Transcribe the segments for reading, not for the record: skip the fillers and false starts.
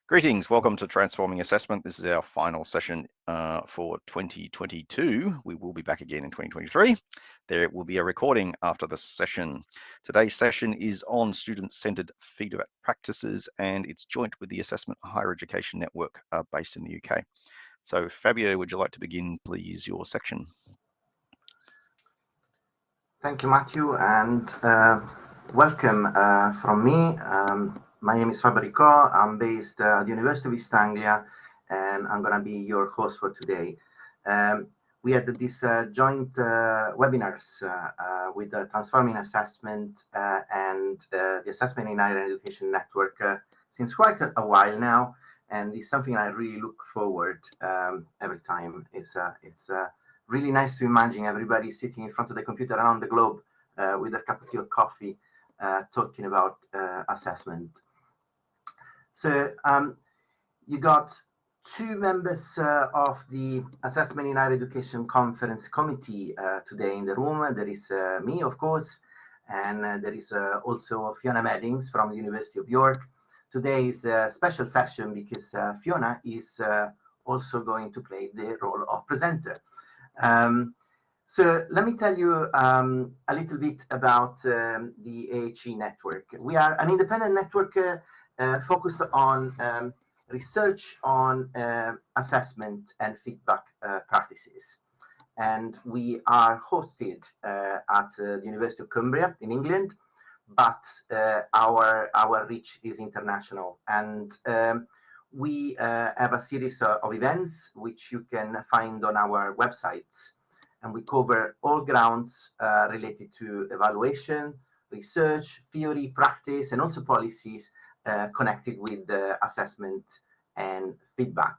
Greetings, welcome to Transforming Assessment. This is our final session for 2022. We will be back again in 2023. There will be a recording after the session. Today's session is on student-centered feedback practices, and it's joint with the Assessment Higher Education Network based in the UK. So Fabio, would you like to begin, please, your section? Thank you, Mathew, and welcome from me. My name is Fabio. I'm based at the University of East Anglia, and I'm going to be your host for today. We had this joint webinars with the Transforming Assessment and the Assessment in Higher Education Network since quite a while now, and it's something I really look forward every time. It's really nice to imagine everybody sitting in front of the computer around the globe with a cup of tea or coffee talking about assessment. So you got two members of the Assessment in Higher Education Conference Committee today in the room. There is me, of course, and there is also Fiona Meddings from the University of York. Today is a special session because Fiona is also going to play the role of presenter. So let me tell you a little bit about the AHE network. We are an independent network focused on research on assessment and feedback practices. And we are hosted at the University of Cumbria in England, but our reach is international. And we have a series of events which you can find on our websites. And we cover all grounds related to evaluation, research, theory, practice, and also policies connected with assessment and feedback.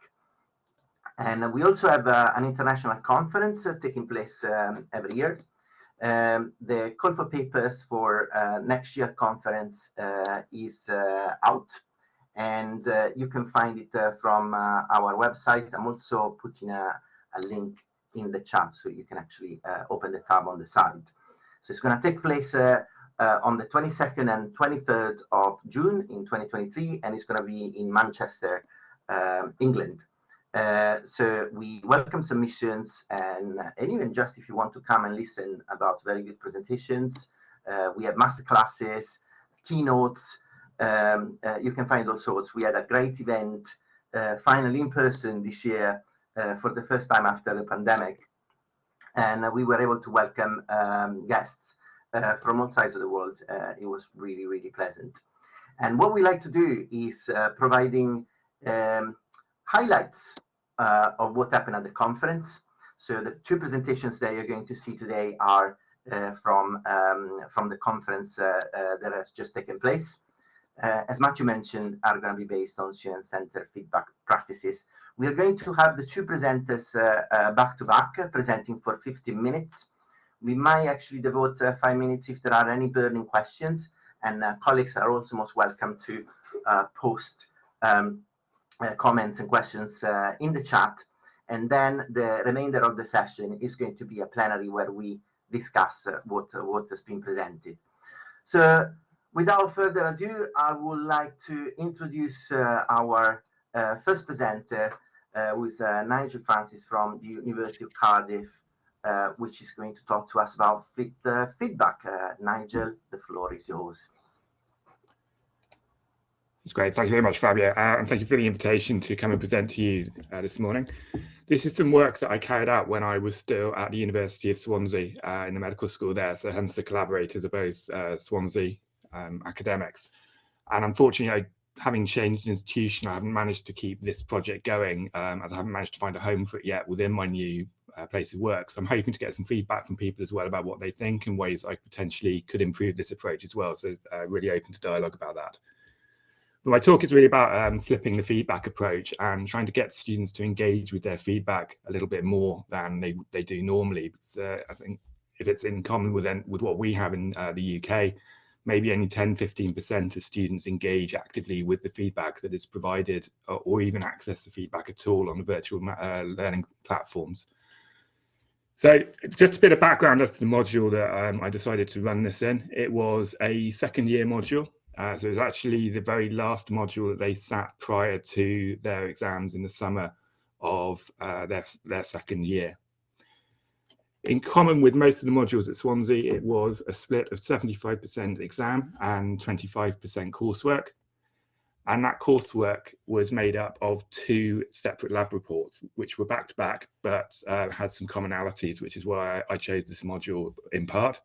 And we also have an international conference taking place every year. The call for papers for next year conference is out, and you can find it from our website. I'm also putting a link in the chat so you can actually open the tab on the side. So it's going to take place on the 22nd and 23rd of June in 2023, and it's going to be in Manchester, England. So we welcome submissions, and even just if you want to come and listen about very good presentations, we have master classes, keynotes. You can find all sorts. We had a great event finally in person this year for the first time after the pandemic, and we were able to welcome guests from all sides of the world. It was really, really pleasant. And what we like to do is providing highlights of what happened at the conference. So the two presentations that you're going to see today are from the conference that has just taken place. As Mathew mentioned, are going to be based on student-centered feedback practices. We are going to have the two presenters back-to-back presenting for 15 minutes. We might actually devote 5 minutes if there are any burning questions, and colleagues are also most welcome to post comments and questions in the chat. And then the remainder of the session is going to be a plenary where we discuss what has been presented. So without further ado, I would like to introduce our first presenter, who is Nigel from the University of Cardiff, which is going to talk to us about feedback. Nigel, the floor is yours. That's great. Thank you very much, Fabio, and thank you for the invitation to come and present to you this morning. This is some work that I carried out when I was still at the University of Swansea in the medical school there, so hence the collaborators are both Swansea academics. And unfortunately, having changed institution, I haven't managed to keep this project going, as I haven't managed to find a home for it yet within my new place of work. So I'm hoping to get some feedback from people as well about what they think and ways I potentially could improve this approach as well. So really open to dialogue about that. But my talk is really about flipping the feedback approach and trying to get students to engage with their feedback a little bit more than they do normally. Because I think if it's in common with what we have in the UK, maybe only 10–15% of students engage actively with the feedback that is provided, or even access the feedback at all on the virtual learning platforms. So just a bit of background as to the module that I decided to run this in. It was a second year module. So it was actually the very last module that they sat prior to their exams in the summer of their second year. In common with most of the modules at Swansea, it was a split of 75% exam and 25% coursework. And that coursework was made up of 2 separate lab reports, which were back to back, but had some commonalities, which is why I chose this module in part.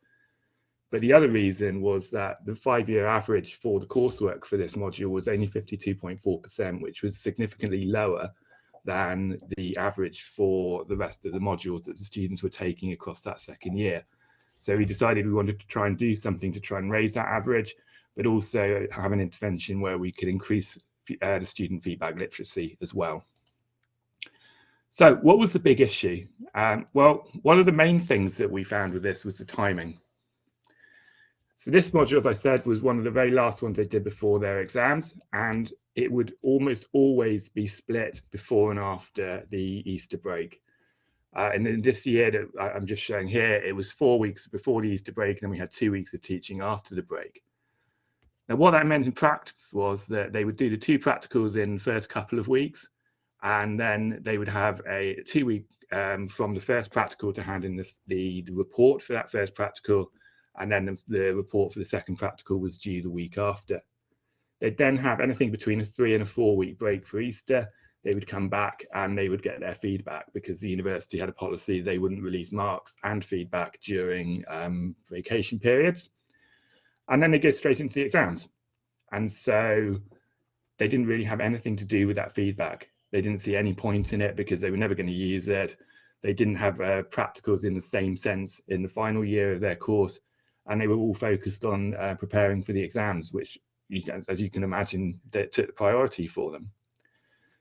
But the other reason was that the 5-year average for the coursework for this module was only 52.4%, which was significantly lower than the average for the rest of the modules that the students were taking across that second year. So we decided we wanted to try and do something to try and raise that average, but also have an intervention where we could increase the student feedback literacy as well. So what was the big issue? Well, one of the main things that we found with this was the timing. So this module, as I said, was one of the very last ones they did before their exams, and it would almost always be split before and after the Easter break. And then this year that I'm just showing here, it was 4 weeks before the Easter break, and then we had 2 weeks of teaching after the break. Now, what that meant in practice was that they would do the 2 practicals in the first couple of weeks, and then they would have a 2-week from the first practical to hand in the report for that first practical, and then the report for the second practical was due the week after. They'd then have anything between a 3 and a 4 week break for Easter. They would come back and they would get their feedback, because the university had a policy they wouldn't release marks and feedback during vacation periods. And then they go straight into the exams. And so they didn't really have anything to do with that feedback. They didn't see any point in it because they were never going to use it. They didn't have practicals in the same sense in the final year of their course. And they were all focused on preparing for the exams, which, as you can imagine, that took priority for them.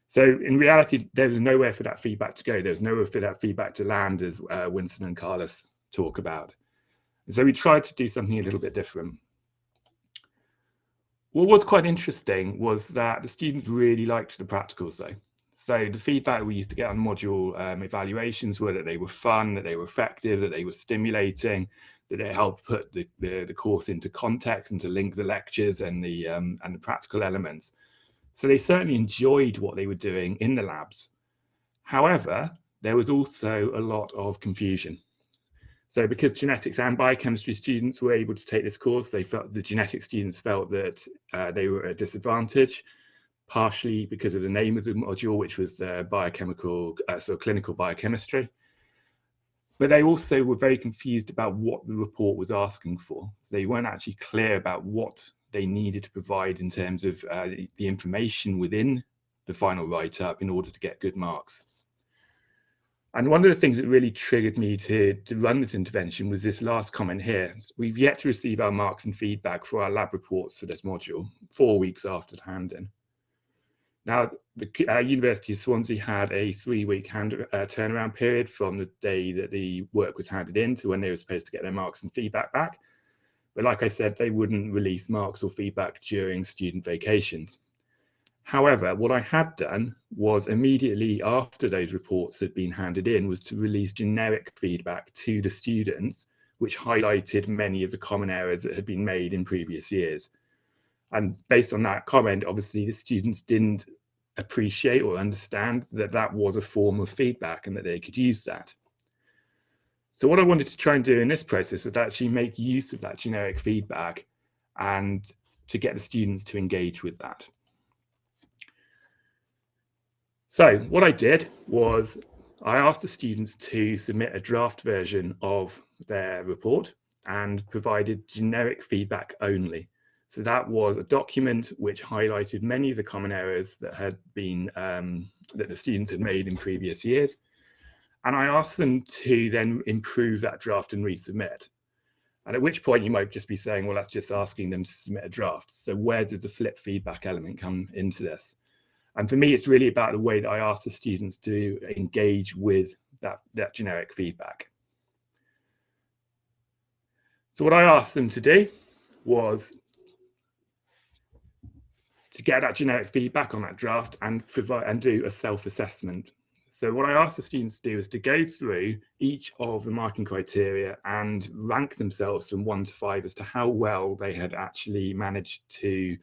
So in reality, there was nowhere for that feedback to go. There was nowhere for that feedback to land, as Winston and Carlos talk about. And so we tried to do something a little bit different. What was quite interesting was that the students really liked the practicals though. So the feedback we used to get on module evaluations were that they were fun, that they were effective, that they were stimulating, that they helped put the course into context and to link the lectures and the practical elements. So they certainly enjoyed what they were doing in the labs. However, there was also a lot of confusion. So because genetics and biochemistry students were able to take this course, the genetics students felt that they were at a disadvantage, partially because of the name of the module, which was biochemical, clinical biochemistry. But they also were very confused about what the report was asking for. So they weren't actually clear about what they needed to provide in terms of the information within the final write-up in order to get good marks. And one of the things that really triggered me to run this intervention was this last comment here. We've yet to receive our marks and feedback for our lab reports for this module 4 weeks after the hand-in. Now, the University of Swansea had a 3-week turnaround period from the day that the work was handed in to when they were supposed to get their marks and feedback back. But like I said, they wouldn't release marks or feedback during student vacations. However, what I had done was immediately after those reports had been handed in was to release generic feedback to the students, which highlighted many of the common errors that had been made in previous years. And based on that comment, obviously the students didn't appreciate or understand that that was a form of feedback and that they could use that. So what I wanted to try and do in this process was actually make use of that generic feedback and to get the students to engage with that. So what I did was I asked the students to submit a draft version of their report and provided generic feedback only. So that was a document which highlighted many of the common errors that had been that the students had made in previous years. And I asked them to then improve that draft and resubmit. And at which point you might just be saying, well, that's just asking them to submit a draft. So where does the flip feedback element come into this? And for me, it's really about the way that I ask the students to engage with that generic feedback. So what I asked them to do was to get that generic feedback on that draft and provide and do a self-assessment. So what I asked the students to do is to go through each of the marking criteria and rank themselves from 1 to 5 as to how well they had actually managed to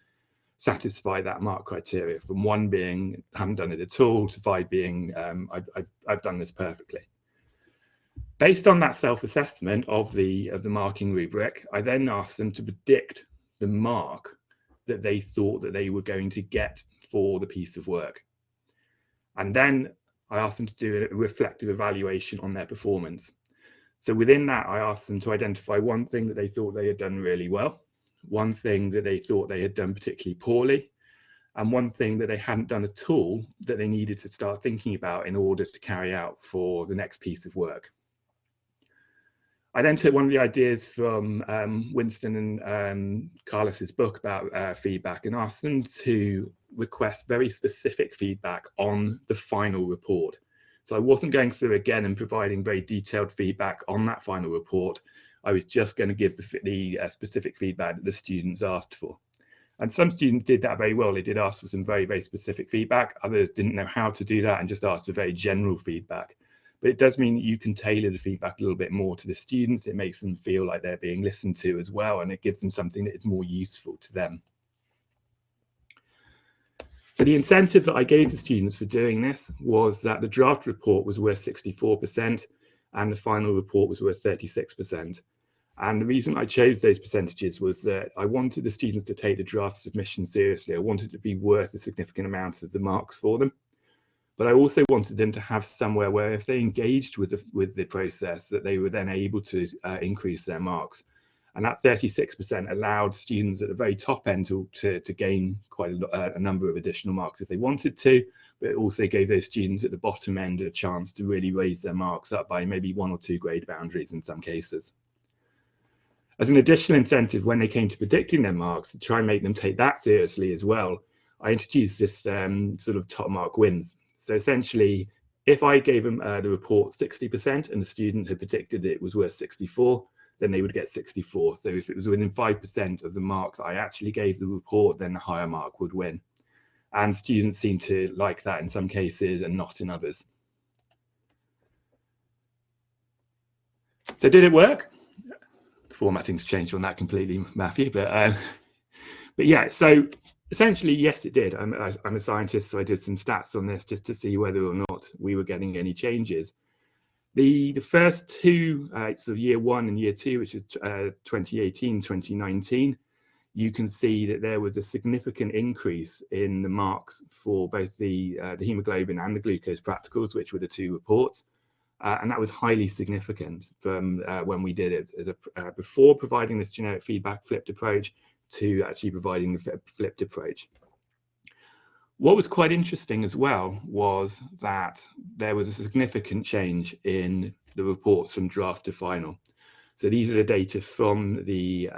satisfy that mark criteria, from 1 being haven't done it at all to 5 being I've done this perfectly. Based on that self-assessment of the marking rubric, I then asked them to predict the mark that they thought that they were going to get for the piece of work. And then I asked them to do a reflective evaluation on their performance. So within that, I asked them to identify one thing that they thought they had done really well, one thing that they thought they had done particularly poorly, and one thing that they hadn't done at all that they needed to start thinking about in order to carry out for the next piece of work. I then took one of the ideas from Winston and Carlos's book about feedback and asked them to request very specific feedback on the final report. So I wasn't going through again and providing very detailed feedback on that final report. I was just going to give the specific feedback that the students asked for. And some students did that very well. They did ask for some very, very specific feedback. Others didn't know how to do that and just asked for very general feedback. But it does mean that you can tailor the feedback a little bit more to the students. It makes them feel like they're being listened to as well, and it gives them something that is more useful to them. So the incentive that I gave the students for doing this was that the draft report was worth 64% and the final report was worth 36%. And the reason I chose those percentages was that I wanted the students to take the draft submission seriously. I wanted it to be worth a significant amount of the marks for them. But I also wanted them to have somewhere where if they engaged with the process, that they were then able to increase their marks. And that 36% allowed students at the very top end to gain quite a number of additional marks if they wanted to, but it also gave those students at the bottom end a chance to really raise their marks up by maybe 1 or 2 grade boundaries in some cases. As an additional incentive, when they came to predicting their marks, to try and make them take that seriously as well, I introduced this sort of top mark wins. So essentially, if I gave them the report 60% and the student had predicted it was worth 64, then they would get 64. So if it was within 5% of the marks I actually gave the report, then the higher mark would win. And students seem to like that in some cases and not in others. So did it work? The formatting's changed on that completely, Mathew, but yeah, so essentially, yes, it did. I'm a scientist, so I did some stats on this just to see whether or not we were getting any changes. The first 2, sort of year 1 and year 2, which is 2018, 2019, you can see that there was a significant increase in the marks for both the hemoglobin and the glucose practicals, which were the 2 reports. And that was highly significant from when we did it as before providing this generic feedback flipped approach to actually providing the flipped approach. What was quite interesting as well was that there was a significant change in the reports from draft to final. So these are the data from the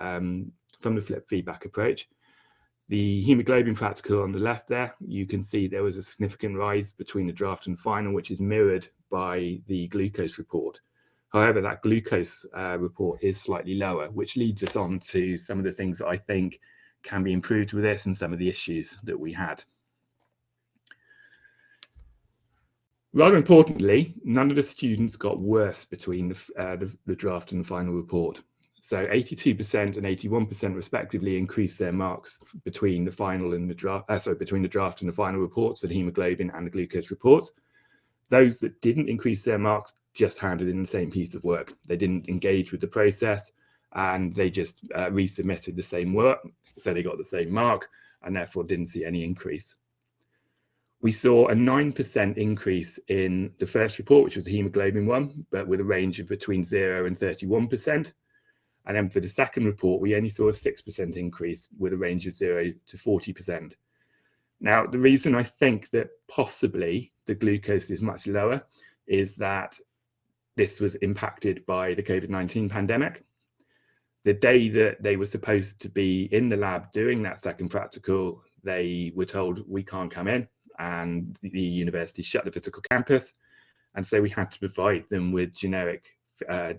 flipped feedback approach. The hemoglobin practical on the left there, you can see there was a significant rise between the draft and final, which is mirrored by the glucose report. However, that glucose report is slightly lower, which leads us on to some of the things that I think can be improved with this and some of the issues that we had. Rather importantly, none of the students got worse between the draft and the final report. So 82% and 81% respectively increased their marks between the final and the draft, between the draft and the final reports for the hemoglobin and the glucose reports. Those that didn't increase their marks just handed in the same piece of work. They didn't engage with the process and they just resubmitted the same work. So they got the same mark and therefore didn't see any increase. We saw a 9% increase in the first report, which was the hemoglobin one, but with a range of between 0 and 31%. And then for the second report, we only saw a 6% increase with a range of 0 to 40%. Now, the reason I think that possibly the glucose is much lower is that this was impacted by the COVID-19 pandemic. The day that they were supposed to be in the lab doing that second practical, they were told we can't come in, and the university shut the physical campus. And so we had to provide them with generic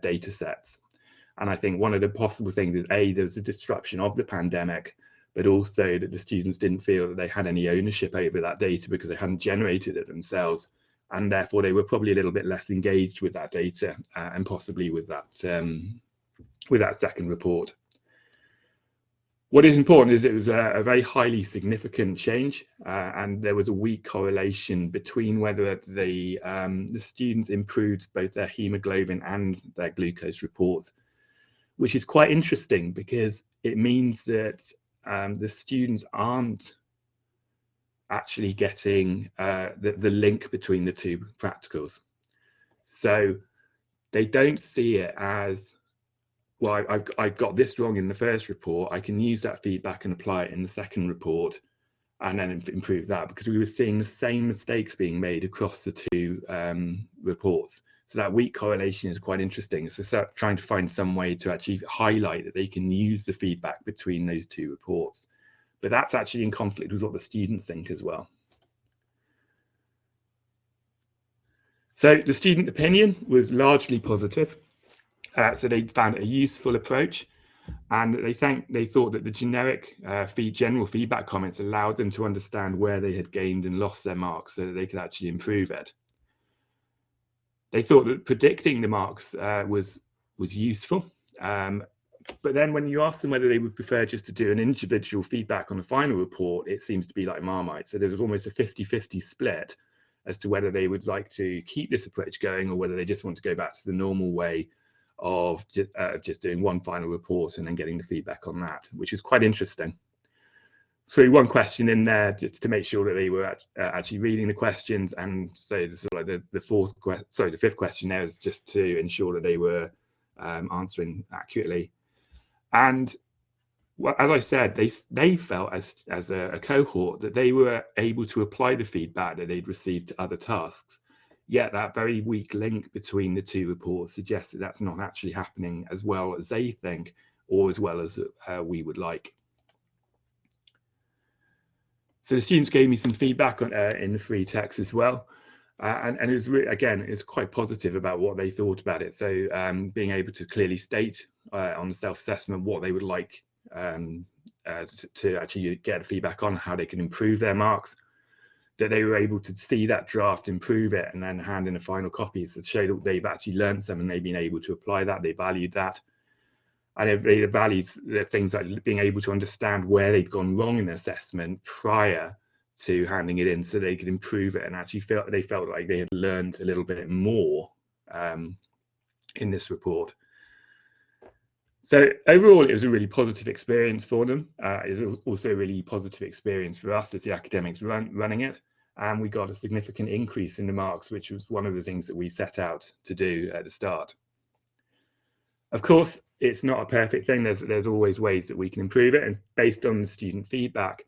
data sets. And I think one of the possible things is there's a disruption of the pandemic, but also that the students didn't feel that they had any ownership over that data because they hadn't generated it themselves. and therefore they were probably a little bit less engaged with that data and possibly with that second report. What is important is it was a very highly significant change, and there was a weak correlation between whether the students improved both their hemoglobin and their glucose reports, which is quite interesting because it means that the students aren't actually getting the link between the two practicals. So they don't see it as, well, I've got this wrong in the first report, I can use that feedback and apply it in the second report and then improve that, because we were seeing the same mistakes being made across the two reports. So that weak correlation is quite interesting. So trying to find some way to actually highlight that they can use the feedback between those two reports. But that's actually in conflict with what the students think as well. So the student opinion was largely positive. So they found it a useful approach, and they thought that the generic general feedback comments allowed them to understand where they had gained and lost their marks so that they could actually improve it. They thought that predicting the marks was useful, but then when you ask them whether they would prefer just to do an individual feedback on the final report, it seems to be like Marmite. So there's almost a 50-50 split as to whether they would like to keep this approach going or whether they just want to go back to the normal way of just doing one final report and then getting the feedback on that, which is quite interesting. So one question in there just to make sure that they were actually reading the questions, and so the fifth question there is just to ensure that they were answering accurately. And as I said, they felt as a cohort that they were able to apply the feedback that they'd received to other tasks. Yet that very weak link between the two reports suggests that that's not actually happening as well as they think, or as well as we would like. So the students gave me some feedback on, in the free text as well, and it was again, it's quite positive about what they thought about it. So being able to clearly state on the self-assessment what they would like to actually get feedback on, how they can improve their marks, that they were able to see that draft, improve it, and then hand in the final copies to show that they've actually learned something, they've been able to apply that, they valued that. And they valued the things like being able to understand where they'd gone wrong in the assessment prior to handing it in so they could improve it, and actually felt like they had learned a little bit more in this report. So overall, it was a really positive experience for them. It was also a really positive experience for us as the academics running it. And we got a significant increase in the marks, which was one of the things that we set out to do at the start. Of course, it's not a perfect thing. There's always ways that we can improve it. And based on the student feedback,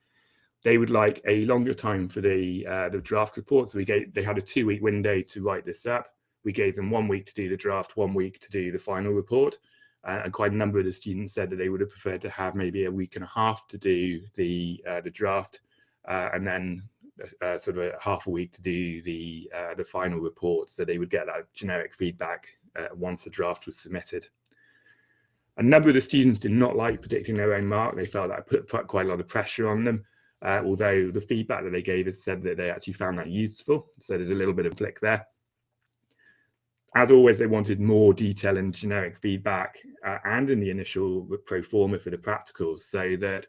they would like a longer time for the draft report. So they had a 2-week window to write this up. We gave them 1 week to do the draft, 1 week to do the final report. And quite a number of the students said that they would have preferred to have maybe a week and a half to do the draft, and then sort of half a week to do the final report. So they would get that generic feedback once the draft was submitted. A number of the students did not like predicting their own mark. They felt that put quite a lot of pressure on them, although the feedback that they gave us said that they actually found that useful. So there's a little bit of flick there. As always, they wanted more detail and generic feedback and in the initial pro forma for the practicals, so that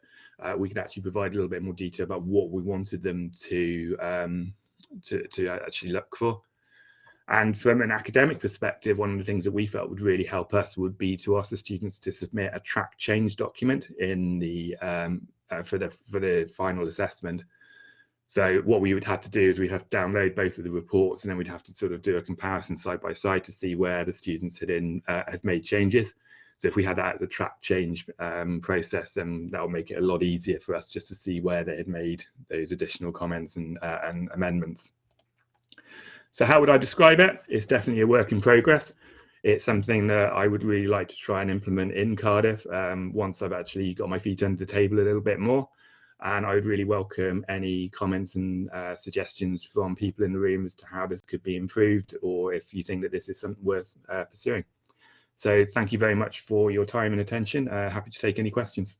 we could actually provide a little bit more detail about what we wanted them to actually look for. And from an academic perspective, one of the things that we felt would really help us would be to ask the students to submit a track change document in the for the final assessment. So what we would have to do is we'd have to download both of the reports, and then we'd have to sort of do a comparison side by side to see where the students had made changes. So if we had that as a track change process, then that will make it a lot easier for us just to see where they had made those additional comments and amendments. So how would I describe it? It's definitely a work in progress. It's something that I would really like to try and implement in Cardiff once I've actually got my feet under the table a little bit more. And I would really welcome any comments and suggestions from people in the room as to how this could be improved, or if you think that this is something worth pursuing. So thank you very much for your time and attention. Happy to take any questions.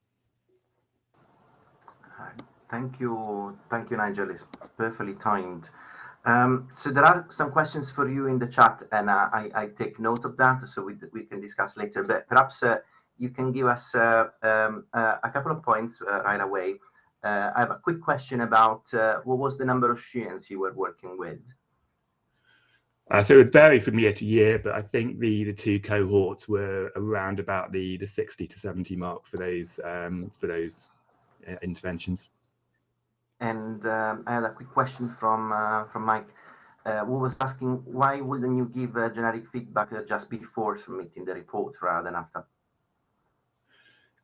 Thank you, Nigel. It's perfectly timed. So there are some questions for you in the chat, and I take note of that, so we can discuss later. But perhaps you can give us a couple of points right away. I have a quick question about what was the number of students you were working with? So it would vary from year to year, but I think the two cohorts were around about the 60 to 70 mark for those interventions. And I had a quick question from Mike, who was asking, why wouldn't you give generic feedback just before submitting the report rather than after?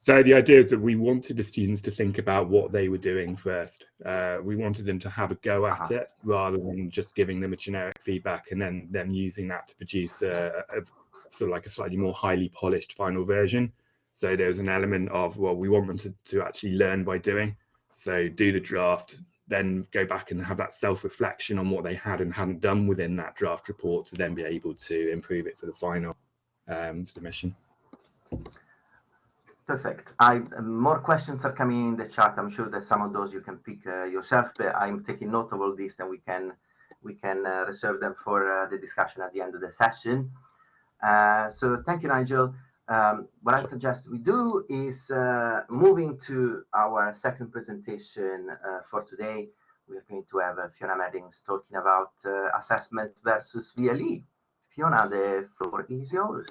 So the idea is that we wanted the students to think about what they were doing first. We wanted them to have a go at it rather than just giving them a generic feedback and then them using that to produce a sort of like a slightly more highly polished final version. So there's an element of, well, we want them to actually learn by doing. So do the draft, then go back and have that self-reflection on what they had and hadn't done within that draft report to then be able to improve it for the final submission. Perfect. More questions are coming in the chat. I'm sure that some of those you can pick yourself, but I'm taking note of all this, and we can reserve them for the discussion at the end of the session. So thank you, Nigel. What I suggest we do is moving to our second presentation for today. We are going to have Fiona Meddings talking about assessment versus VLE. Fiona, the floor is yours.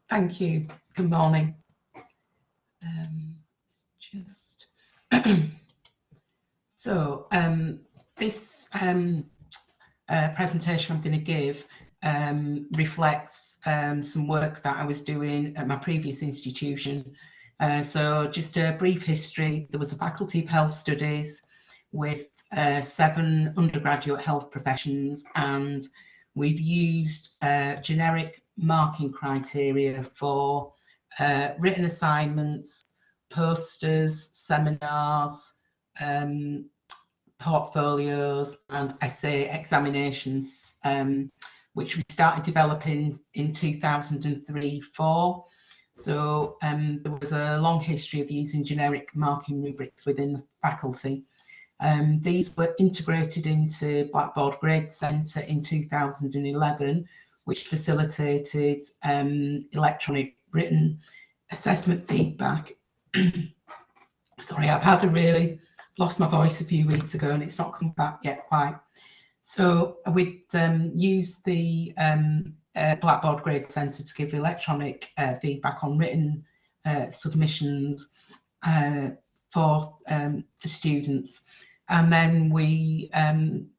Thank you. Good morning. So this presentation I'm going to give reflects some work that I was doing at my previous institution. So just a brief history. There was a Faculty of Health Studies with 7 undergraduate health professions, and we've used generic marking criteria for written assignments, posters, seminars, portfolios and essay examinations, which we started developing in 2003-04. So there was a long history of using generic marking rubrics within the faculty. These were integrated into Blackboard Grade Centre in 2011, which facilitated electronic written assessment feedback. Sorry, I've lost my voice a few weeks ago and it's not come back yet quite. So we'd use the Blackboard Grade Centre to give electronic feedback on written submissions for the students. And then we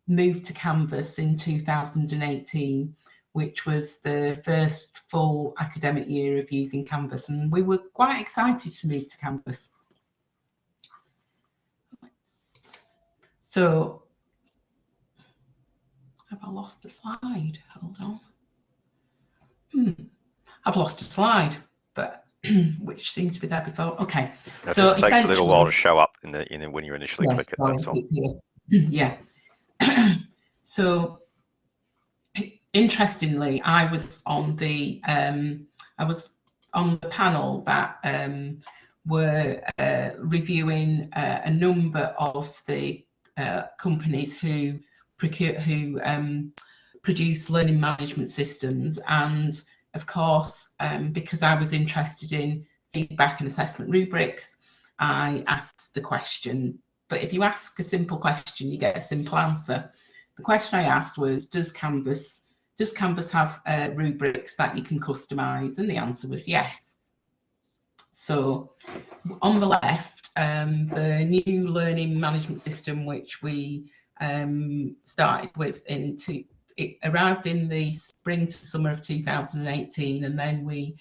moved to Canvas in 2018, which was the first full academic year of using Canvas, and we were quite excited to move to Canvas. So, have I lost a slide? Hold on. I've lost a slide, but which seemed to be there before. Okay. It so just takes a little while to show up in the when you initially click it. That's all. Yeah. So interestingly, I was on the panel that were reviewing a number of the companies who produce learning management systems, and of course, because I was interested in feedback and assessment rubrics, I asked the question. But if you ask a simple question, you get a simple answer. The question I asked was, does Canvas have rubrics that you can customize? And the answer was yes. So on the left, the new learning management system, which we started with it arrived in the spring to summer of 2018, and then we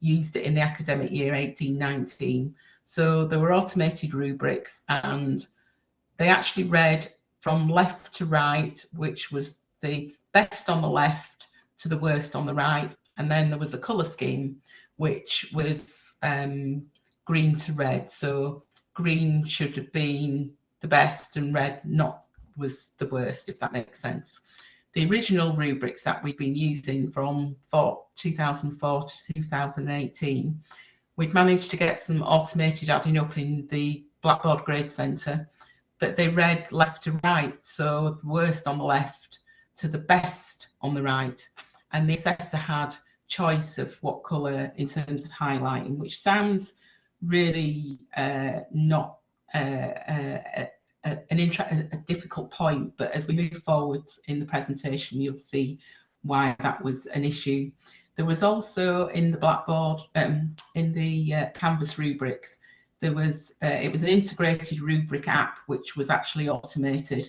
used it in the academic year 18-19. So there were automated rubrics, and they actually read from left to right, which was the best on the left to the worst on the right. And then there was a colour scheme, which was green to red. So green should have been the best and red was the worst, if that makes sense. The original rubrics that we've been using from 2004 to 2018, we'd managed to get some automated adding up in the Blackboard Grade Centre, that they read left to right, so the worst on the left to the best on the right, and the assessor had choice of what colour in terms of highlighting, which sounds really not a difficult point, but as we move forward in the presentation, you'll see why that was an issue. There was also in the Blackboard, in the Canvas rubrics, there was it was an integrated rubric app which was actually automated.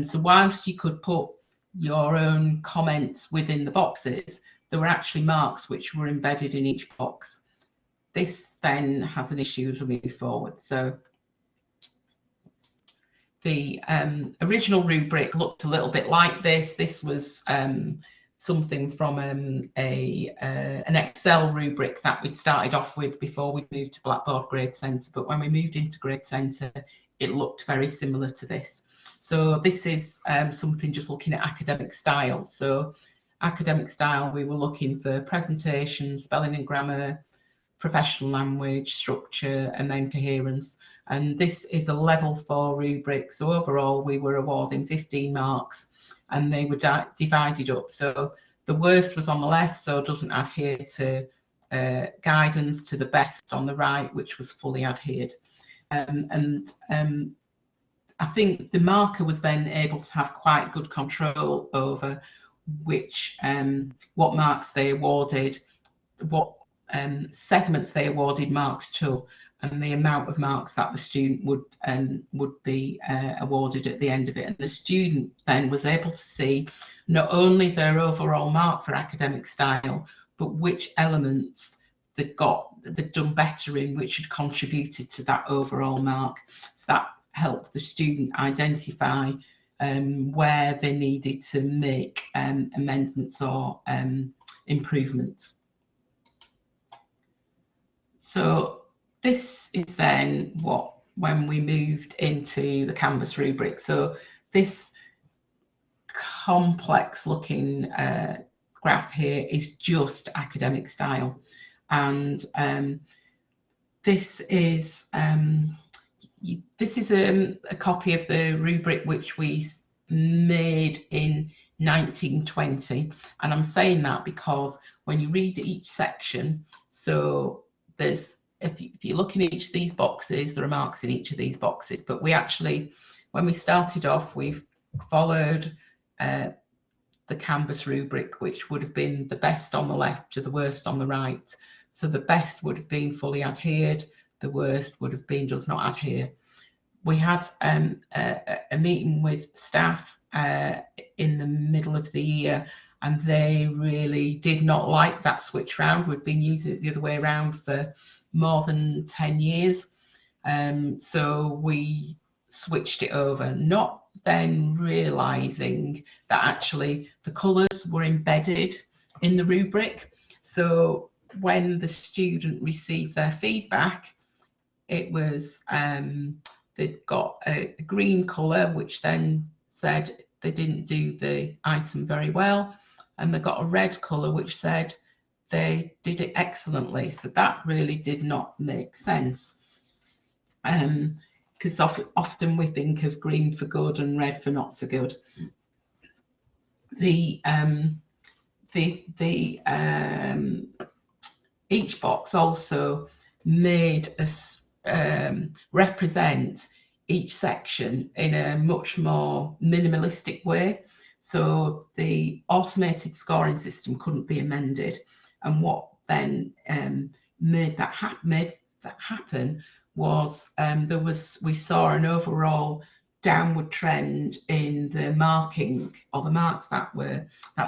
So whilst you could put your own comments within the boxes, there were actually marks which were embedded in each box. This then has an issue as we move forward. So the original rubric looked a little bit like this. This was something from an Excel rubric that we'd started off with before we moved to Blackboard Grade Centre. But when we moved into Grade Centre, it looked very similar to this. So this is something just looking at academic style. So academic style, we were looking for presentation, spelling and grammar, professional language, structure, and then coherence. And this is a level 4 rubric. So overall, we were awarding 15 marks, and they were divided up. So the worst was on the left, so doesn't adhere to guidance, to the best on the right, which was fully adhered. I think the marker was then able to have quite good control over which what marks they awarded, what segments they awarded marks to, and the amount of marks that the student would be awarded at the end of it. And the student then was able to see not only their overall mark for academic style, but which elements they'd done better in, which had contributed to that overall mark. So that helped the student identify where they needed to make amendments or improvements. So this is then when we moved into the Canvas rubric. So this complex looking graph here is just academic style, and this is a copy of the rubric which we made in 1920, and I'm saying that because when you read each section, so there's if you look in each of these boxes, there are marks in each of these boxes, but we actually, when we started off, we've followed the Canvas rubric, which would have been the best on the left to the worst on the right. So the best would have been fully adhered, the worst would have been does not adhere. We had a meeting with staff in the middle of the year, and they really did not like that switch round. We've been using it the other way around for more than 10 years. So we switched it over, not then realising that actually the colours were embedded in the rubric. So when the student received their feedback, it was they'd got a green colour, which then said they didn't do the item very well, and they got a red colour which said they did it excellently. So that really did not make sense, because often we think of green for good and red for not so good. Each box also made us represent each section in a much more minimalistic way. So the automated scoring system couldn't be amended, and what then made that happen was we saw an overall downward trend in the marking, or the marks that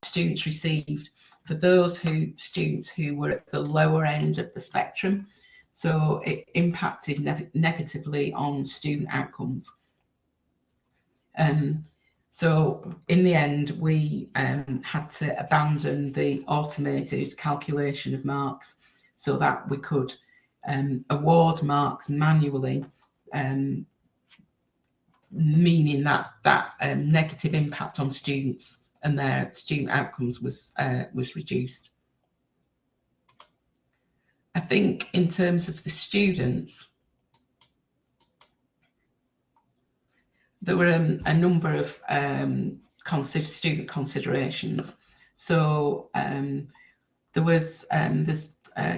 students received, for those students who were at the lower end of the spectrum. So it impacted negatively on student outcomes. So in the end, we had to abandon the automated calculation of marks so that we could award marks manually, meaning that negative impact on students and their student outcomes was reduced. I think in terms of the students, there were a number of student considerations. So there was there's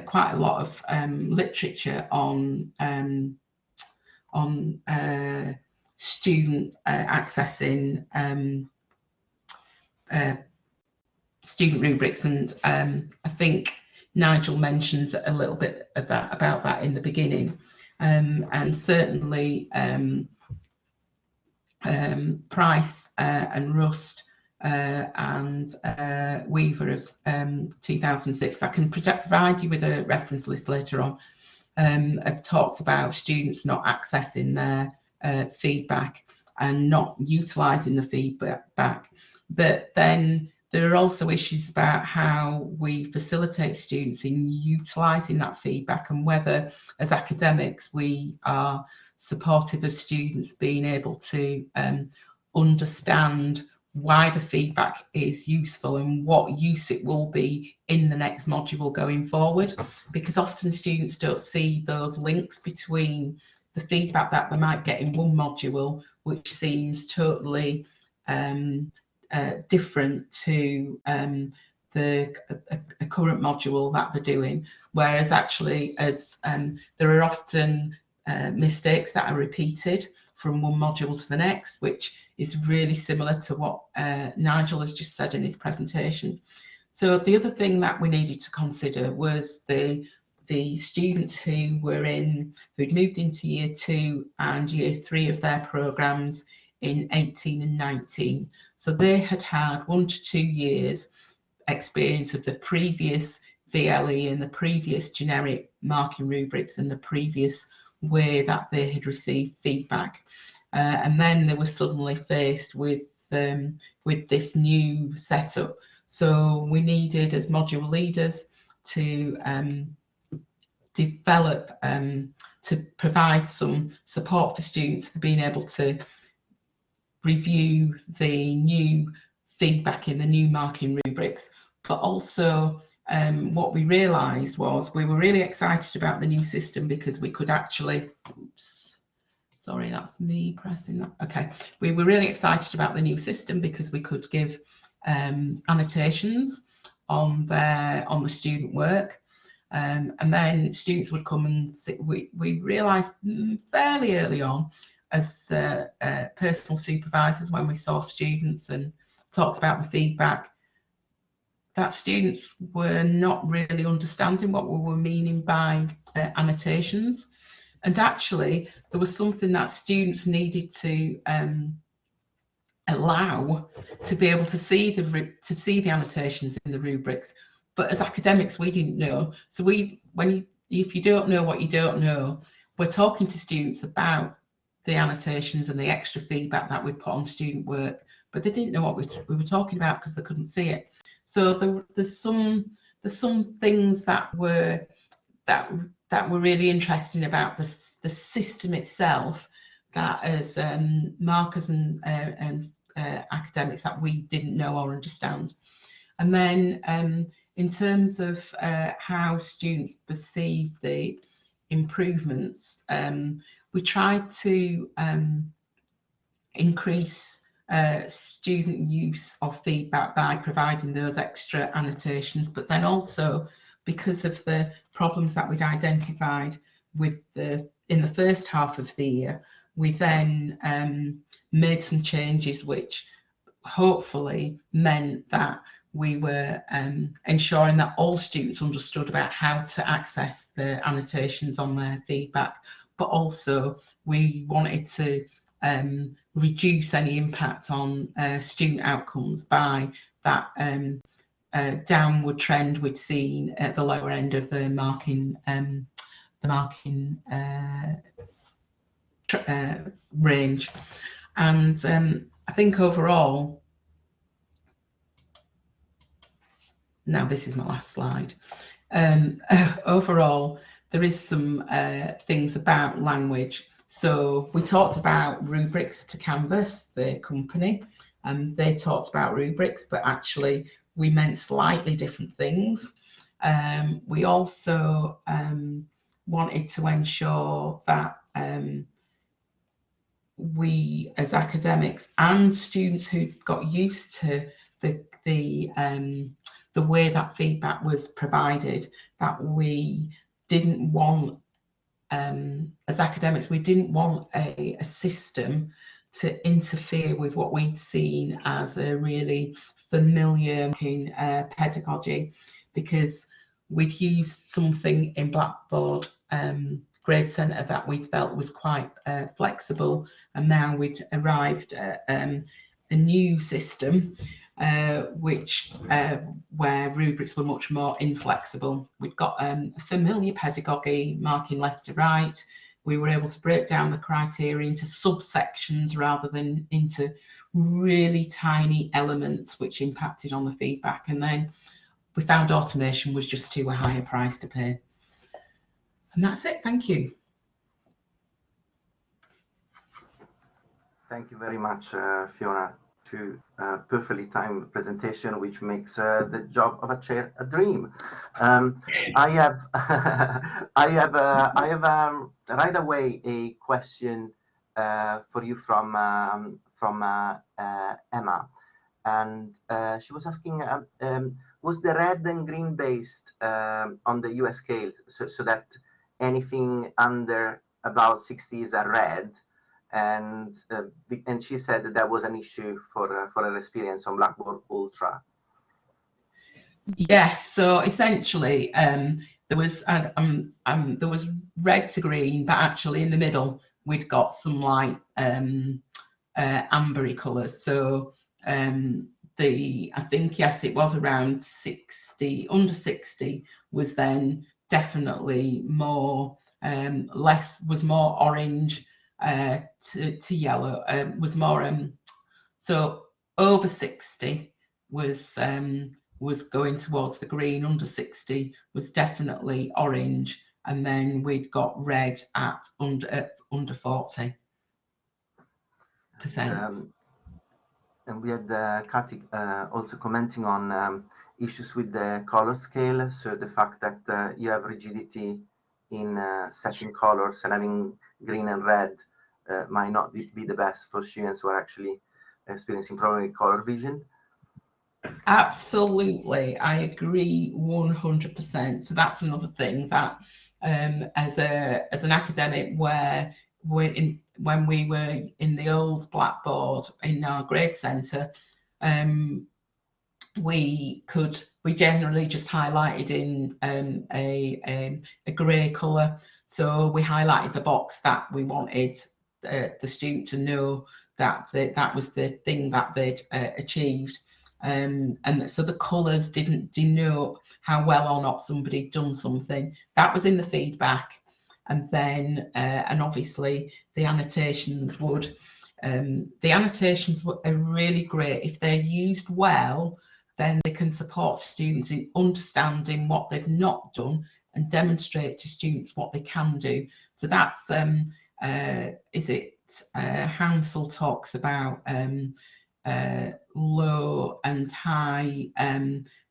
quite a lot of literature on student accessing student rubrics, and I think Nigel mentions a little bit of about that in the beginning, and certainly Price and Rust and Weaver of 2006. I can provide you with a reference list later on. Have talked about students not accessing their feedback and not utilising the feedback, but then there are also issues about how we facilitate students in utilising that feedback, and whether as academics we are supportive of students being able to understand why the feedback is useful and what use it will be in the next module going forward, because often students don't see those links between the feedback that they might get in one module, which seems totally different to a current module that they're doing, whereas actually as there are often mistakes that are repeated from one module to the next, which is really similar to what Nigel has just said in his presentation. So the other thing that we needed to consider was the students who'd moved into year 2 and year 3 of their programmes in 18 and 19. So they had 1 to 2 years experience of the previous VLE and the previous generic marking rubrics and the previous way that they had received feedback, and then they were suddenly faced with this new setup. So we needed, as module leaders, to develop to provide some support for students for being able to review the new feedback in the new marking rubrics, but also what we realised was we were really excited about the new system because we could actually, oops, sorry, that's me pressing that. Okay, we were really excited about the new system because we could give annotations on the student work, and then students would come and sit. We realised fairly early on, as personal supervisors, when we saw students and talked about the feedback, that students were not really understanding what we were meaning by annotations. And actually, there was something that students needed to allow to be able to see the annotations in the rubrics. But as academics, we didn't know. So if you don't know what you don't know, we're talking to students about the annotations and the extra feedback that we put on student work, but they didn't know what we were talking about because they couldn't see it. So there's some things that were really interesting about the system itself, that as markers and academics, that we didn't know or understand. And then in terms of how students perceive the improvements, we tried to increase student use of feedback by providing those extra annotations, but then also because of the problems that we'd identified with in the first half of the year, we then made some changes which hopefully meant that we were ensuring that all students understood about how to access the annotations on their feedback, but also we wanted to reduce any impact on student outcomes by that downward trend we'd seen at the lower end of the marking range. And I think overall, now this is my last slide. Overall, there is some things about language. So we talked about rubrics to Canvas, the company, and they talked about rubrics, but actually we meant slightly different things. We also wanted to ensure that we as academics and students who got used to the way that feedback was provided, that we didn't want, as academics, we didn't want a system to interfere with what we'd seen as a really familiar pedagogy, because we'd used something in Blackboard Grade Centre that we felt was quite flexible, and now we'd arrived at a new system where rubrics were much more inflexible. We'd got a familiar pedagogy, marking left to right. We were able to break down the criteria into subsections rather than into really tiny elements which impacted on the feedback. And then we found automation was just too a higher price to pay. And that's it. Thank you. Thank you very much, Fiona, to perfectly timed presentation, which makes the job of a chair a dream. I have right away a question for you from Emma, and she was asking, was the red and green based on the US scale, so that anything under about 60 is a red? And she said that was an issue for her experience on Blackboard Ultra. Yes, so essentially there was red to green, but actually in the middle we'd got some light ambery colours. So I think, yes, it was around 60. Under 60 was then definitely more was more orange to yellow, was more so over 60 was going towards the green, under 60 was definitely orange, and then we'd got red at under 40%. And we had Kati also commenting on issues with the color scale, so the fact that you have rigidity in setting colors, and having green and red might not be the best for students who are actually experiencing problem with color vision. Absolutely, I agree 100%. So that's another thing that as an academic, where when we were in the old Blackboard in our grade centre, we generally just highlighted in a grey colour. So we highlighted the box that we wanted the student to know that that was the thing that they'd achieved. And so the colours didn't denote how well or not somebody'd done something. That was in the feedback. And then, and obviously the annotations would, are really great. If they're used well, then they can support students in understanding what they've not done and demonstrate to students what they can do. So that's, Hansel talks about low and high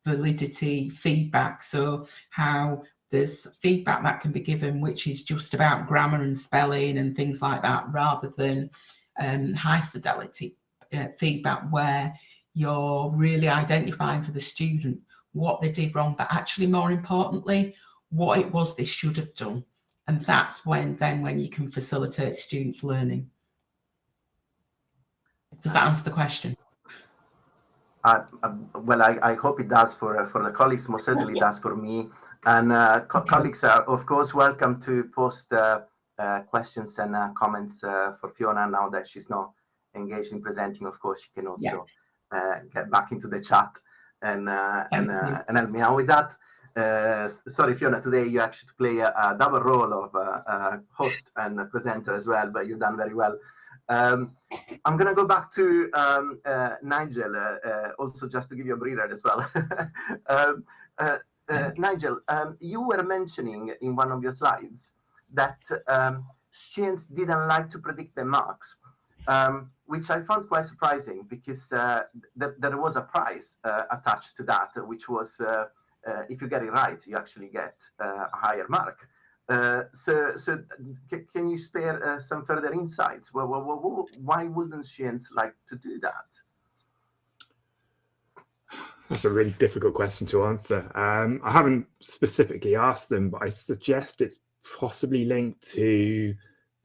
validity feedback. So how there's feedback that can be given which is just about grammar and spelling and things like that, rather than high fidelity feedback where you're really identifying for the student what they did wrong, but actually more importantly what it was they should have done. And that's when you can facilitate students learning. Does that answer the question? Well, I hope it does for the colleagues. Most certainly does for me. And colleagues are, of course, welcome to post questions and comments for Fiona now that she's not engaged in presenting. Of course, she can also get back into the chat and help me out with that. Sorry, Fiona, today you actually play a double role of host and presenter as well, but you've done very well. I'm going to go back to Nigel, also just to give you a breather as well. Nigel, you were mentioning in one of your slides that students didn't like to predict their marks, which I found quite surprising, because there was a prize attached to that, which was if you get it right, you actually get a higher mark. Can you spare some further insights? Why wouldn't students like to do that? That's a really difficult question to answer. I haven't specifically asked them, but I suggest it's possibly linked to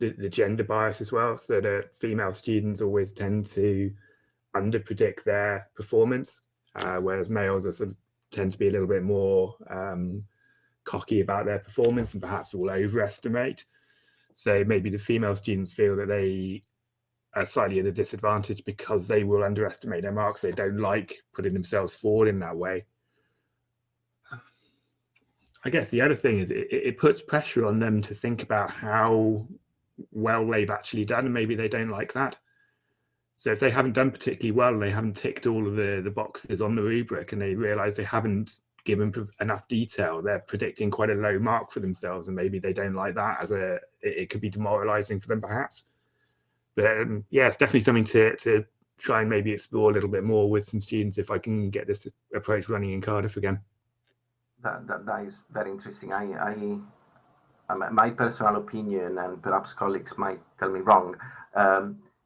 the gender bias as well, so that female students always tend to underpredict their performance, whereas males are tend to be a little bit more cocky about their performance and perhaps will overestimate. So maybe the female students feel that they are slightly at a disadvantage because they will underestimate their marks. They don't like putting themselves forward in that way. I guess the other thing is it puts pressure on them to think about how well they've actually done, and maybe they don't like that. So if they haven't done particularly well, they haven't ticked all of the boxes on the rubric, and they realise they haven't given enough detail, they're predicting quite a low mark for themselves, and maybe they don't like that. It could be demoralising for them perhaps. But yeah, it's definitely something to try and maybe explore a little bit more with some students if I can get this approach running in Cardiff again. That is very interesting. My personal opinion, and perhaps colleagues might tell me wrong,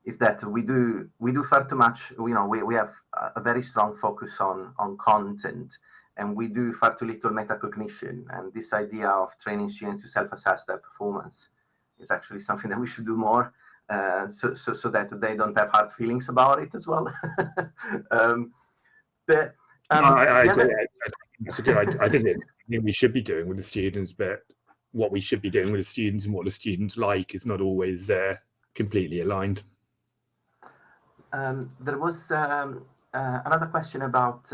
is that we do far too much. We have a very strong focus on content, and we do far too little metacognition. And this idea of training students to self-assess their performance is actually something that we should do more, so that they don't have hard feelings about it as well. I agree. That's a good. I think it's something we should be doing with the students, but what we should be doing with the students and what the students like is not always completely aligned. There was another question about,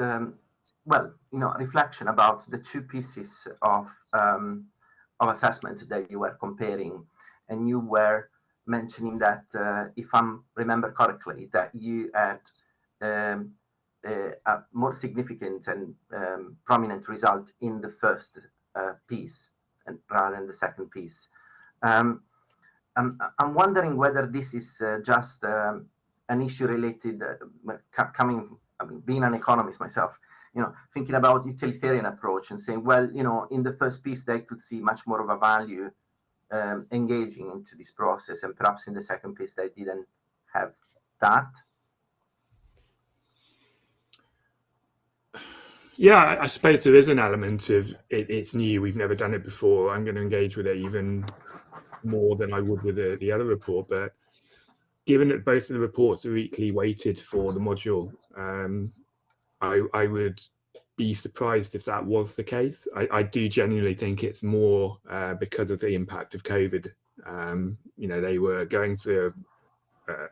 reflection about the two pieces of assessment that you were comparing, and you were mentioning that, if I remember correctly, that you had a more significant and prominent result in the first piece and rather than the second piece. I'm wondering whether this is just an issue related, being an economist myself, thinking about utilitarian approach and saying, well, in the first piece they could see much more of a value engaging into this process, and perhaps in the second piece they didn't have that. Yeah, I suppose there is an element of it's new, we've never done it before, I'm going to engage with it even more than I would with the other report. But given that both of the reports are equally weighted for the module, I would be surprised if that was the case. I do genuinely think it's more because of the impact of COVID. They were going through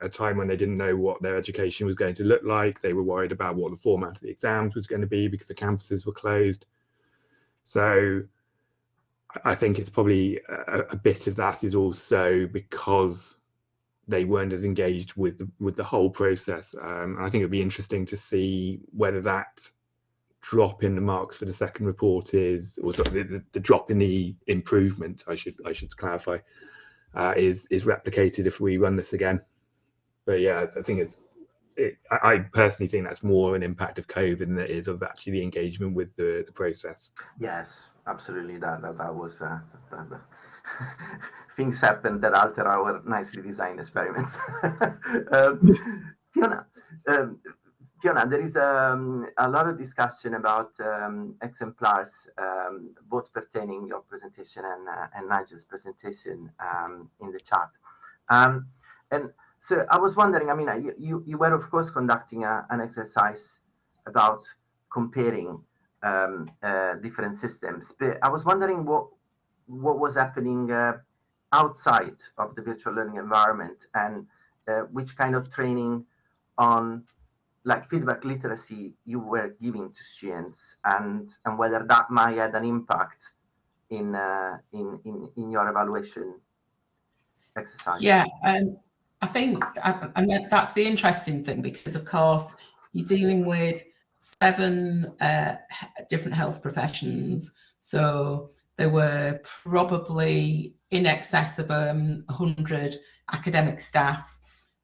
a time when they didn't know what their education was going to look like. They were worried about what the format of the exams was going to be because the campuses were closed. So I think it's probably a bit of that is also because they weren't as engaged with the whole process. I think it'd be interesting to see whether that drop in the marks for the second report is, or the drop in the improvement, I should clarify, is replicated if we run this again. But yeah, I think I personally think that's more an impact of COVID than it is of actually the engagement with the process. Yes, absolutely. That was things happen that alter our nicely designed experiments. Fiona, there is a lot of discussion about exemplars, both pertaining your presentation and Nigel's presentation in the chat. And so I was wondering, you were of course conducting an exercise about comparing different systems, but I was wondering what was happening outside of the virtual learning environment, and which kind of training on feedback literacy you were giving to students, and whether that might have an impact in your evaluation exercise. Yeah, I think that's the interesting thing, because of course you're dealing with 7 different health professions, so there were probably in excess of 100 academic staff,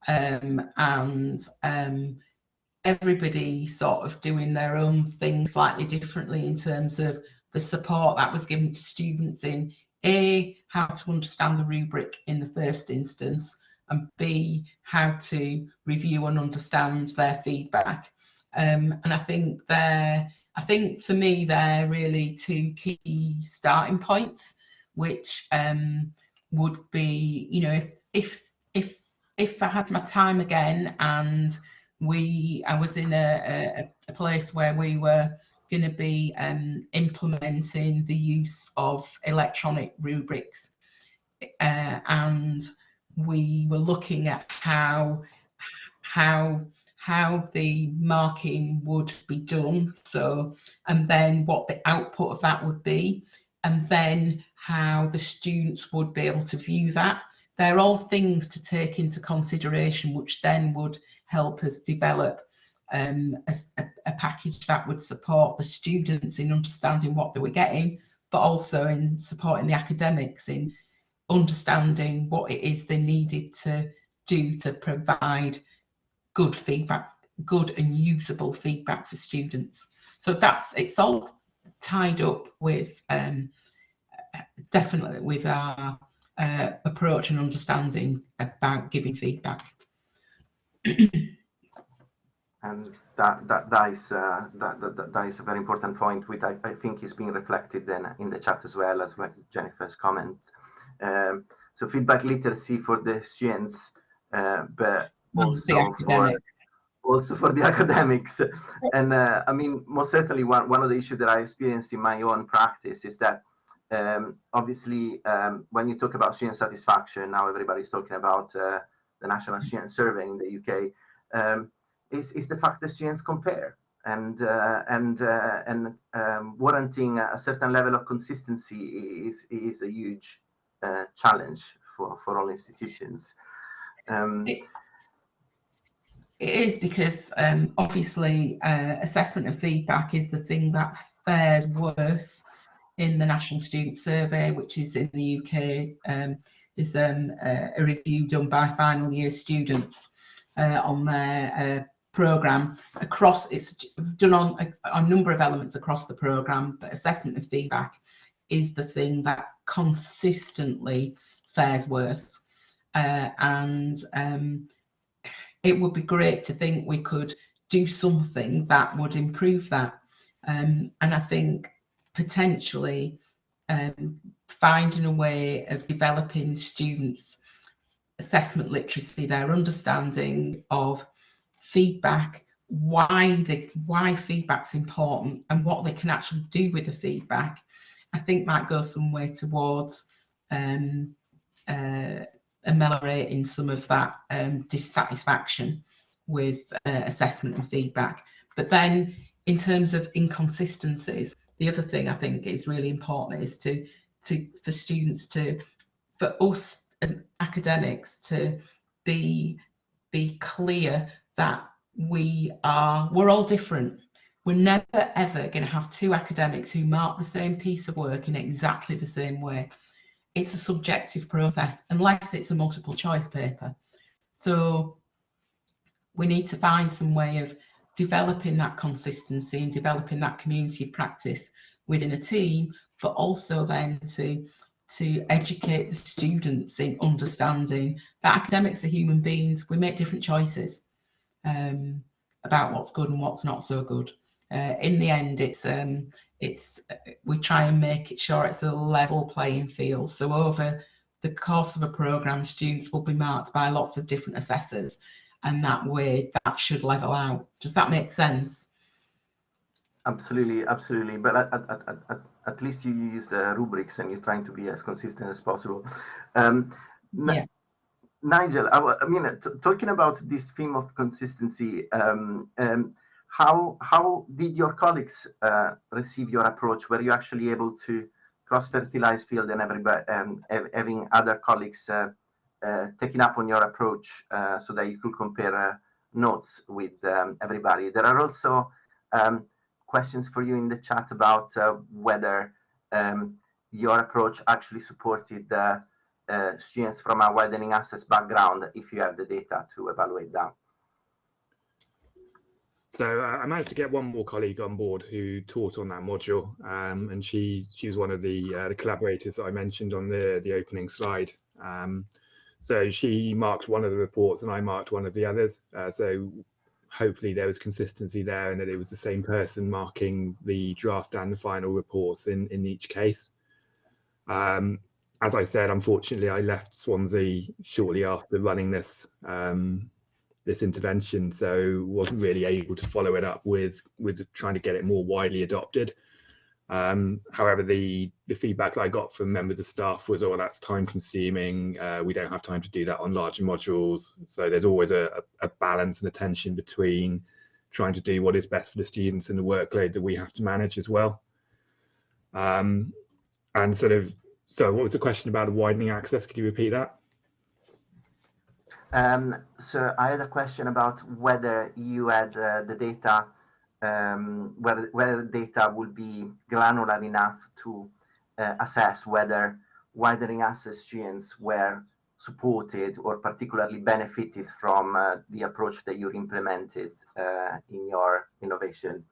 and everybody sort of doing their own thing slightly differently in terms of the support that was given to students in A, how to understand the rubric in the first instance, and B, how to review and understand their feedback. And I think for me they're really two key starting points, which would be, you know, if I had my time again and I was in a place where we were going to be implementing the use of electronic rubrics, and we were looking at how the marking would be done, so, and then what the output of that would be, and then how the students would be able to view that. They're all things to take into consideration, which then would help us develop a package that would support the students in understanding what they were getting, but also in supporting the academics in understanding what it is they needed to do to provide good feedback, good and usable feedback for students. So it's all tied up with definitely with our approach and understanding about giving feedback. And that is a very important point, which I think is being reflected then in the chat as well as Jennifer's comment. So feedback literacy for the students, but also for the academics. And I mean, most certainly one of the issues that I experienced in my own practice is that obviously when you talk about student satisfaction, now everybody's talking about the National Student Survey in the UK, is the fact that students compare, and warranting a certain level of consistency is a huge challenge for all institutions. It is, because obviously assessment and feedback is the thing that fares worse in the National Student Survey, which is in the UK, is a review done by final year students on their programme across. It's done on a number of elements across the programme, but assessment and feedback is the thing that consistently fares worse. It would be great to think we could do something that would improve that. And I think potentially finding a way of developing students' assessment literacy, their understanding of feedback, why feedback's important and what they can actually do with the feedback, I think might go some way towards ameliorating some of that dissatisfaction with assessment and feedback. But then in terms of inconsistencies, the other thing I think is really important is for students for us as academics to be clear that we're all different. We're never ever going to have two academics who mark the same piece of work in exactly the same way. It's a subjective process unless it's a multiple choice paper. So we need to find some way of developing that consistency and developing that community of practice within a team, but also then to educate the students in understanding that academics are human beings. We make different choices about what's good and what's not so good. In the end, we try and make sure it's a level playing field. So over the course of a programme, students will be marked by lots of different assessors, and that way that should level out. Does that make sense? Absolutely, absolutely. But at least you use the rubrics and you're trying to be as consistent as possible. Yeah. Nigel, I mean, talking about this theme of consistency, how did your colleagues receive your approach? Were you actually able to cross-fertilize field and everybody, having other colleagues taking up on your approach so that you could compare notes with everybody? There are also questions for you in the chat about whether your approach actually supported students from a widening access background, if you have the data to evaluate that. So I managed to get one more colleague on board who taught on that module, and she was one of the collaborators that I mentioned on the opening slide. So she marked one of the reports and I marked one of the others. So hopefully there was consistency there, and that it was the same person marking the draft and the final reports in each case. As I said, unfortunately, I left Swansea shortly after running this intervention, so wasn't really able to follow it up with trying to get it more widely adopted. However, the feedback that I got from members of staff was, oh, that's time consuming. We don't have time to do that on larger modules. So there's always a balance and a tension between trying to do what is best for the students and the workload that we have to manage as well. And so what was the question about the widening access? Could you repeat that? So I had a question about whether you had the data, whether the data would be granular enough to assess whether widening access students were supported or particularly benefited from the approach that you implemented in your innovation.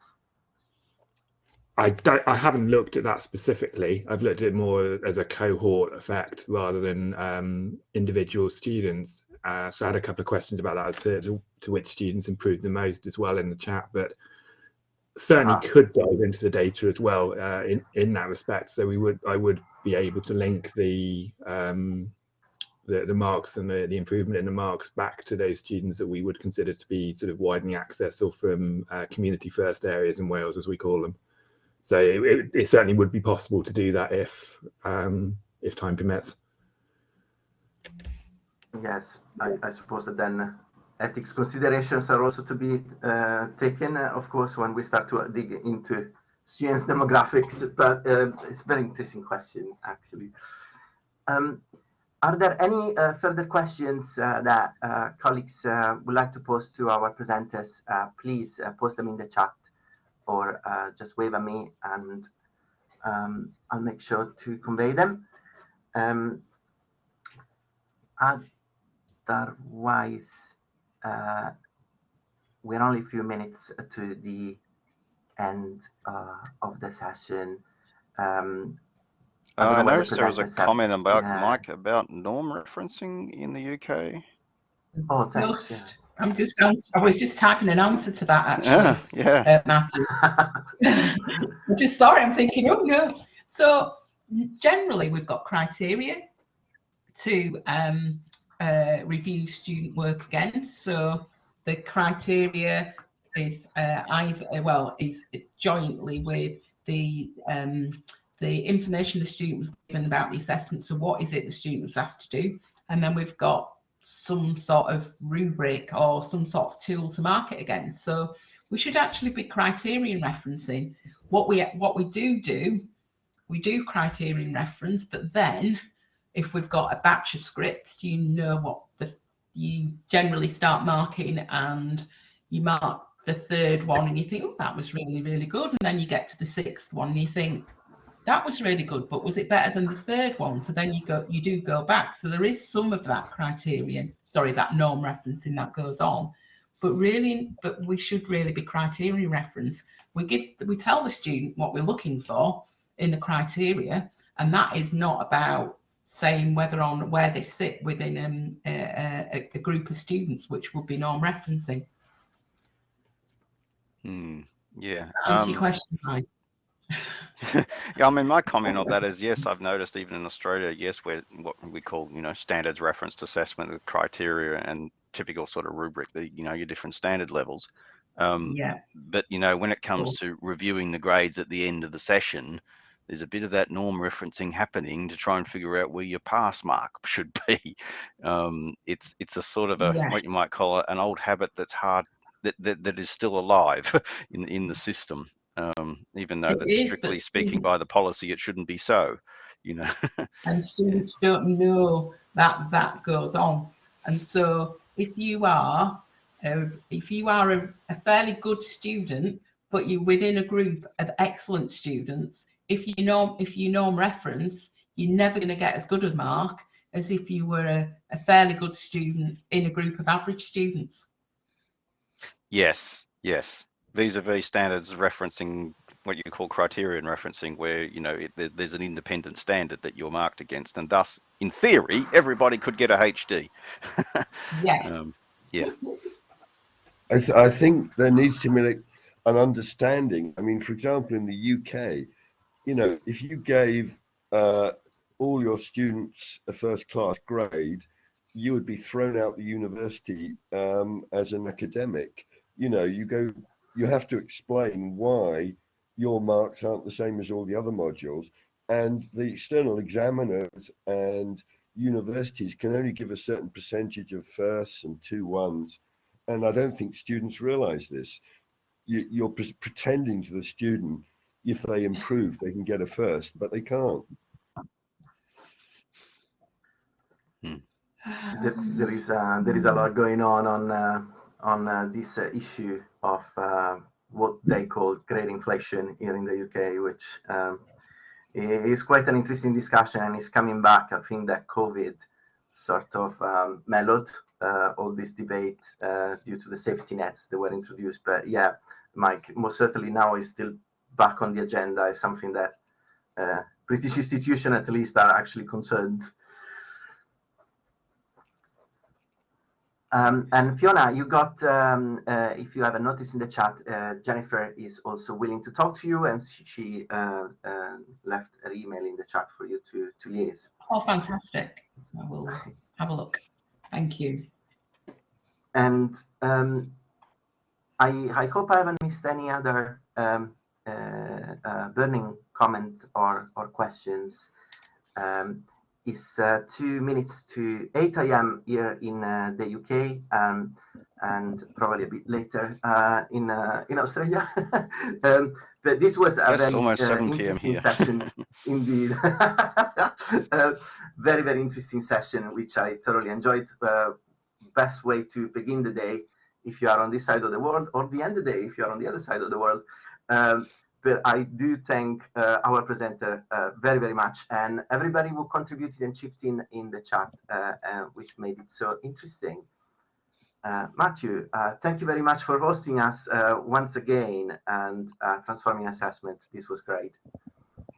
I haven't looked at that specifically. I've looked at it more as a cohort effect rather than individual students. So I had a couple of questions about that as to which students improved the most as well in the chat, but certainly could dive into the data as well in that respect. So I would be able to link the marks and the improvement in the marks back to those students that we would consider to be sort of widening access or from community first areas in Wales, as we call them. So it certainly would be possible to do that if time permits. Yes, I suppose that then ethics considerations are also to be taken, of course, when we start to dig into students' demographics. But it's a very interesting question, actually. Are there any further questions that colleagues would like to pose to our presenters? Please post them in the chat, or just wave at me and I'll make sure to convey them. Otherwise, we're only a few minutes to the end of the session. I noticed there was a comment about Mike about norm referencing in the UK. Oh, thanks. I was just typing an answer to that, actually. Mathew. I'm thinking, oh no. So generally we've got criteria to review student work against. So the criteria is is jointly with the information the student was given about the assessment. So what is it the student was asked to do? And then we've got some sort of rubric or some sort of tool to mark it against. So we should actually be criterion referencing. What we do, we do criterion reference, but then if we've got a batch of scripts, you know what you generally start marking, and you mark the third one and you think, oh, that was really, really good. And then you get to the sixth one and you think, that was really good, but was it better than the third one? So then you do go back. So there is some of that that norm referencing that goes on, but we should really be criterion reference. We tell the student what we're looking for in the criteria, and that is not about saying where they sit within a group of students, which would be norm referencing. Yeah. Answer your question, Mike. Yeah, I mean, my comment on that is, yes, I've noticed even in Australia, yes, we're what we call, standards referenced assessment with criteria and typical sort of rubric, your different standard levels. But, when it comes to reviewing the grades at the end of the session, there's a bit of that norm referencing happening to try and figure out where your pass mark should be. It's a sort of what you might call an old habit that's hard, that is still alive in the system. Even though that strictly speaking by the policy, it shouldn't be so, And students don't know that goes on. And so if you are a fairly good student, but you're within a group of excellent students, if you norm reference, you're never going to get as good a mark as if you were a fairly good student in a group of average students. Yes, vis-a-vis standards referencing what you call criterion referencing, where there's an independent standard that you're marked against, and thus, in theory, everybody could get a HD. Yes. Yeah. I think there needs to be an understanding. I mean, for example, in the UK, if you gave all your students a first-class grade, you would be thrown out the university as an academic. You have to explain why your marks aren't the same as all the other modules, and the external examiners and universities can only give a certain percentage of firsts and 2-1s, and I don't think students realize this. You're pretending to the student if they improve they can get a first, but they can't. There is a lot going on this issue of what they call grade inflation here in the UK, which is quite an interesting discussion, and is coming back. I think that COVID sort of mellowed all this debate due to the safety nets that were introduced. But yeah, Mike, most certainly now is still back on the agenda. Is something that British institutions at least are actually concerned. And Fiona, you got, if you haven't noticed in the chat, Jennifer is also willing to talk to you, and she left her email in the chat for you to liaise. Oh, fantastic. I will have a look. Thank you. And I hope I haven't missed any other burning comment or questions. It's 2 minutes to 8 a.m. here in the UK, and probably a bit later in Australia. But this was a very almost 7 p.m. interesting here. session indeed. Very, very interesting session, which I thoroughly enjoyed. Best way to begin the day if you are on this side of the world, or the end of the day if you are on the other side of the world. But I do thank our presenter very, very much, and everybody who contributed and chipped in the chat, which made it so interesting. Mathew, thank you very much for hosting us once again and transforming assessment. This was great.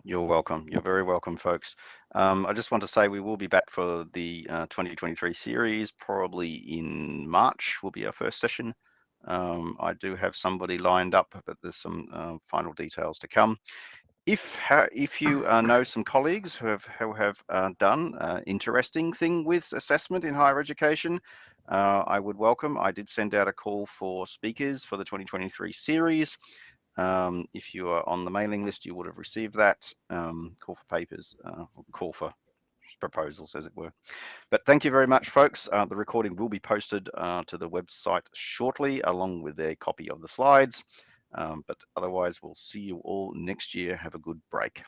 You're welcome. You're very welcome, folks. I just want to say we will be back for the 2023 series, probably in March will be our first session. I do have somebody lined up, but there's some final details to come. If you know some colleagues who have done an interesting thing with assessment in higher education, I would welcome. I did send out a call for speakers for the 2023 series. If you are on the mailing list, you would have received that call for papers, call for proposals, as it were. But thank you very much, folks. The recording will be posted to the website shortly, along with a copy of the slides. But otherwise, we'll see you all next year. Have a good break.